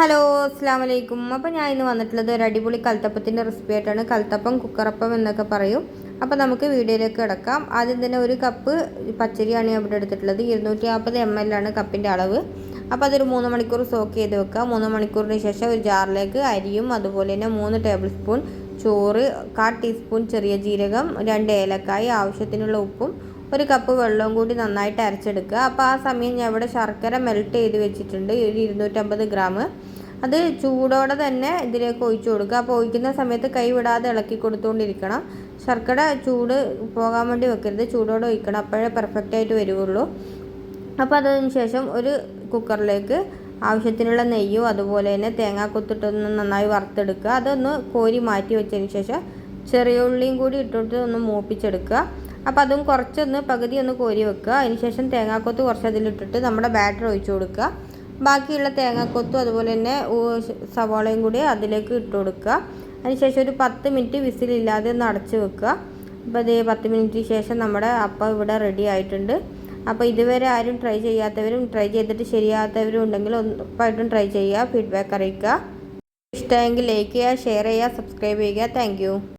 Hello അസ്സാം വലൈക്കും. അപ്പോൾ ഞാൻ ഇന്ന് വന്നിട്ടുള്ളത് ഒരു അടിപൊളി കൽത്തപ്പത്തിൻ്റെ റെസിപ്പി ആയിട്ടാണ്. കൽത്തപ്പം, കുക്കറപ്പം എന്നൊക്കെ പറയും. അപ്പോൾ നമുക്ക് വീഡിയോയിലേക്ക് കിടക്കാം. ആദ്യം തന്നെ ഒരു കപ്പ് പച്ചരിയാണ് ഞാൻ ഇവിടെ എടുത്തിട്ടുള്ളത്. 250 ml ആണ് കപ്പിൻ്റെ അളവ്. അപ്പോൾ അതൊരു 3 മണിക്കൂർ സോക്ക് ചെയ്ത് വെക്കുക. 3 മണിക്കൂറിന് ശേഷം ഒരു ജാറിലേക്ക് അരിയും അതുപോലെ തന്നെ 3 ടേബിൾ സ്പൂൺ ചോറ്, 1/4 ടീസ്പൂൺ ചെറിയ ജീരകം, 2 ഏലക്കായ, ആവശ്യത്തിനുള്ള ഉപ്പും, ഒരു കപ്പ് വെള്ളവും കൂടി നന്നായിട്ട് അരച്ചെടുക്കുക. അപ്പോൾ ആ സമയം ഞാൻ ഇവിടെ ശർക്കര മെൽറ്റ് ചെയ്ത് വെച്ചിട്ടുണ്ട്, ഒരു 250 ഗ്രാം. അത് ചൂടോടെ തന്നെ ഇതിലേക്ക് ഒഴിച്ചു കൊടുക്കുക. അപ്പോൾ ഒഴിക്കുന്ന സമയത്ത് കൈ വിടാതെ ഇളക്കി കൊടുത്തുകൊണ്ടിരിക്കണം. ശർക്കര ചൂട് പോകാൻ വേണ്ടി വെക്കരുത്, ചൂടോടെ ഒഴിക്കണം, അപ്പോഴേ പെർഫെക്റ്റായിട്ട് വരുള്ളൂ. അപ്പോൾ അതിന് ശേഷം ഒരു കുക്കറിലേക്ക് ആവശ്യത്തിനുള്ള നെയ്യും അതുപോലെ തന്നെ തേങ്ങാക്കൊത്തിട്ടൊന്ന് നന്നായി വറുത്തെടുക്കുക. അതൊന്ന് കോരി മാറ്റി വെച്ചതിന് ശേഷം ചെറിയ ഉള്ളിയും കൂടി ഇട്ടിട്ട് ഒന്ന് മൂപ്പിച്ചെടുക്കുക. അപ്പോൾ അതും കുറച്ചൊന്ന് പകുതി ഒന്ന് കോരി വെക്കുക. അതിനുശേഷം തേങ്ങാക്കൊത്ത് കുറച്ച് അതിലിട്ടിട്ട് നമ്മുടെ ബാറ്റർ ഒഴിച്ചു കൊടുക്കുക. ബാക്കിയുള്ള തേങ്ങാക്കൊത്തും അതുപോലെ തന്നെ സവാളയും കൂടി അതിലേക്ക് ഇട്ട് കൊടുക്കുക. അതിനുശേഷം ഒരു 10 മിനിറ്റ് വിസിലില്ലാതെ ഒന്ന് അടച്ച് വെക്കുക. അപ്പോൾ അതേ 10 മിനിറ്റിന് ശേഷം നമ്മുടെ അപ്പം ഇവിടെ റെഡി ആയിട്ടുണ്ട്. അപ്പോൾ ഇതുവരെ ആരും ട്രൈ ചെയ്യാത്തവരും ട്രൈ ചെയ്തിട്ട് ശരിയാകാത്തവരും ഉണ്ടെങ്കിൽ ഉറപ്പായിട്ടും ട്രൈ ചെയ്യുക, ഫീഡ്ബാക്ക് അറിയിക്കുക. ഇഷ്ടമെങ്കിൽ ലൈക്ക് ചെയ്യുക, ഷെയർ ചെയ്യുക, സബ്സ്ക്രൈബ് ചെയ്യുക. താങ്ക്